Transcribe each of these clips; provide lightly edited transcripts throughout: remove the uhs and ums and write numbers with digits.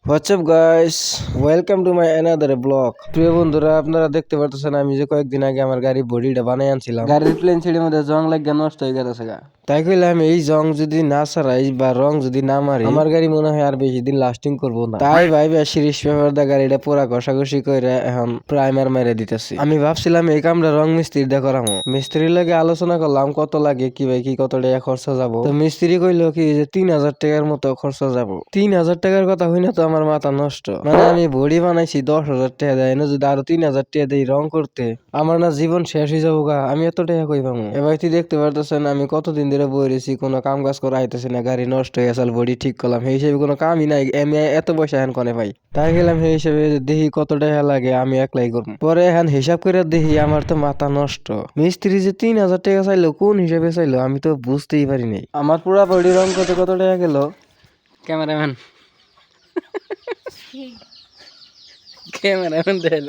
WhatsApp guys, welcome to my another blog. প্রিয় বন্ধুরা, আপনারা দেখতে পারতেছেন আমি যে কয়েকদিন আগে আমার গাড়ি বডিটা বানাই আনছিলাম। গাড়ির প্লেন ছিঁড়ির মধ্যে জং লাগিয়ে নষ্ট হয়ে গেছে গা। তাই কইলাম এই জং যদি না সারাই বা রং যদি না মারি আমার গাড়ি মনে হয় আর বেশি দিন লাস্টিং করবো না। তাই ভাইবা সিরিজ পেপার দা গাড়িটা পুরা ঘষাঘষি করে এখন প্রাইমার মেরে দিতেছি। আমি ভাবছিলাম এই কামটা রং মিস্ত্রি দিয়ে করামো। মিস্ত্রির লাগে আলোচনা করলাম কত লাগে কি ভাই কি কত টাকা খরচা যাবো। তো মিস্ত্রি কইলো কি যে 3,000 টাকার মতো খরচা যাবো। 3,000 টাকার কথা হইনা তো আমার মাথা নষ্ট। মানে আমি বডি বানাইছি 10,000 টাকা দেয় না, যদি আরো 3,000 টাকা দেই রং করতে আমার না জীবন শেষ হয়ে যাবো গা। আমি এত টাকা কই পাবো? এবার তুই দেখতে পারতেছেন আমি কতদিন ধরে বই রয়েছি, কোনো কাম কাজ করা আইতেছে না, গাড়ি নষ্ট হয়ে গেছে, বডি ঠিক করলাম, সেই হিসেবে কোনো কামই নাই। আমি এত পয়সা এখন কনে পাই? তাই গেলাম সেই হিসেবে দেখি কত টাকা লাগে আমি একলাই করবো। পরে এখন হিসাব করে দেখি আমার তো মাথা নষ্ট। মিস্ত্রি যে 3,000 টাকা চাইলো, কোন হিসেবে চাইলো আমি তো বুঝতেই পারি নাই। আমার পুরা বডি রং করতে কত টাকা গেল? ক্যামেরাম্যান ক্যামেরাম্যান দিল।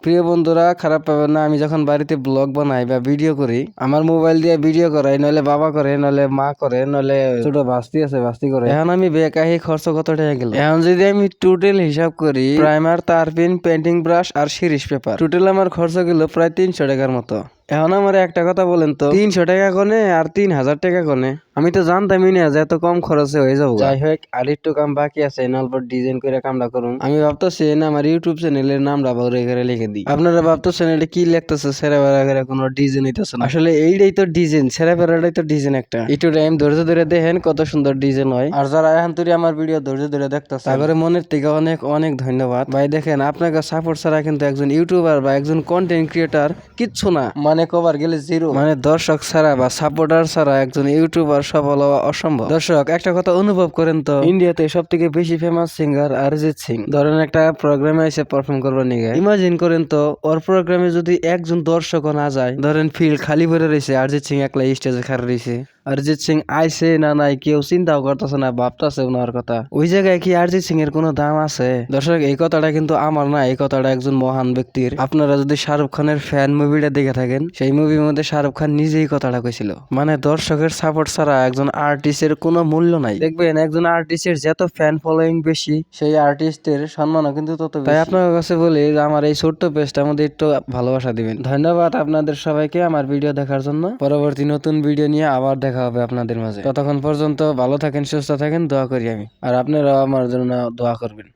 প্রিয় বন্ধুরা, খারাপ পাবেন না, আমি যখন বাড়িতে ব্লগ বানাই বা ভিডিও করি, আমার মোবাইল দিয়ে ভিডিও করাই, নইলে বাবা করে, নইলে মা করে, নইলে ছোট ভাস্তি আছে ভাস্তি করে। এখন আমি বেকাহি খরচ কত টাকা গেল। এখন যদি আমি টোটাল হিসাব করি, প্রাইমার, তারপিন, পেন্টিং ব্রাশ আর সিরিজ পেপার, টোটাল আমার খরচ গেল প্রায় 300 টাকার মতো। এখন আমার একটা কথা বলেন তো, 300 টাকা কোনে আর 3,000 টাকা কোনে? আমি তো জানতামই না যে এত কম খরচে হয়ে যাবো। যাই হোক, আর একটু কাম বাকি আছে, অল্প ডিজাইন করে কামটা করুন। আমি ভাবতেছি না আমার ইউটিউব চ্যানেলের নামটা বড় করে লিখে দিই। আপনারা ভাবতেছেন এটা কি লিখতেছে, সেরা বেড়া করে কোনো ডিজাইন হইতেছে না। আসলে এইটাই তো ডিজাইন, সেরা বেড়াটাই তো ডিজাইন একটা। একটু টাইম ধৈর্য ধরে দেখেন কত সুন্দর ডিজাইন হয়। আর যারা এখন তুই আমার ভিডিও ধৈর্য ধরে দেখতেছে তাদের মনের থেকে অনেক অনেক ধন্যবাদ ভাই। দেখেন আপনাকে সাপোর্ট ছাড়া কিন্তু একজন ইউটিউবার বা একজন কন্টেন্ট ক্রিয়েটার কিচ্ছু না, মানে কভার গেলে জিরো। মানে দর্শক ছাড়া বা সাপোর্টার ছাড়া একজন ইউটিউবার সফল হওয়া অসম্ভব। দর্শক একটা কথা অনুভব করেন তো, ইন্ডিয়াতে সব থেকে বেশি ফেমাস সিঙ্গার অরিজিৎ সিং ধরেন একটা প্রোগ্রামে এসে পারফর্ম করবার নিগে, ইমাজিন করেন তো ওর প্রোগ্রামে যদি একজন দর্শকও না যায়, ধরেন ফিল্ড খালি ভরে রয়েছে, অরিজিৎ সিং একলা স্টেজে খাড়া রয়েছে, অরিজিৎ সিং আইছে না নাই কেউ চিন্তাও করতেছে না, ভাবতেছে ওনার কথা। ওই জায়গায় কি অরিজিৎ সিং এর কোনো দাম আছে? দর্শক এই কথাটা কিন্তু আমার না, এই কথাটা একজন মহান ব্যক্তির। আপনারা যদি শাহরুখ খানের ফ্যান মুভিটা দেখে থাকেন, সেই মুভির মধ্যে শাহরুখ খান নিজেই কথাটা কইছিল, মানে দর্শকের সাপোর্ট ছাড়া একজন আর্টিস্টের কোনো মূল্য নাই। দেখবেন একজন আর্টিস্টের যত ফ্যান ফলোয়িং বেশি, সেই আর্টিস্টের সম্মানও কিন্তু তত বেশি। তাই আপনার কাছে বলি আমার এই ছোট্ট পেজটার মধ্যে একটু ভালোবাসা দিবেন। ধন্যবাদ আপনাদের সবাইকে আমার ভিডিও দেখার জন্য। পরবর্তী নতুন ভিডিও নিয়ে আবার দেখা হবে আপনাদের মাঝে। ততক্ষণ পর্যন্ত ভালো থাকেন, সুস্থ থাকেন, দোয়া করি আমি। আর আপনারাও আমার জন্য দোয়া করবেন,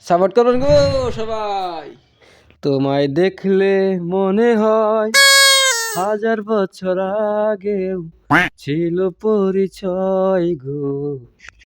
সাপোর্ট করবেন গো সবাই। তোমায় দেখলে মনে হয় 1,000 বছর আগেও ছিল পরিচয় গো।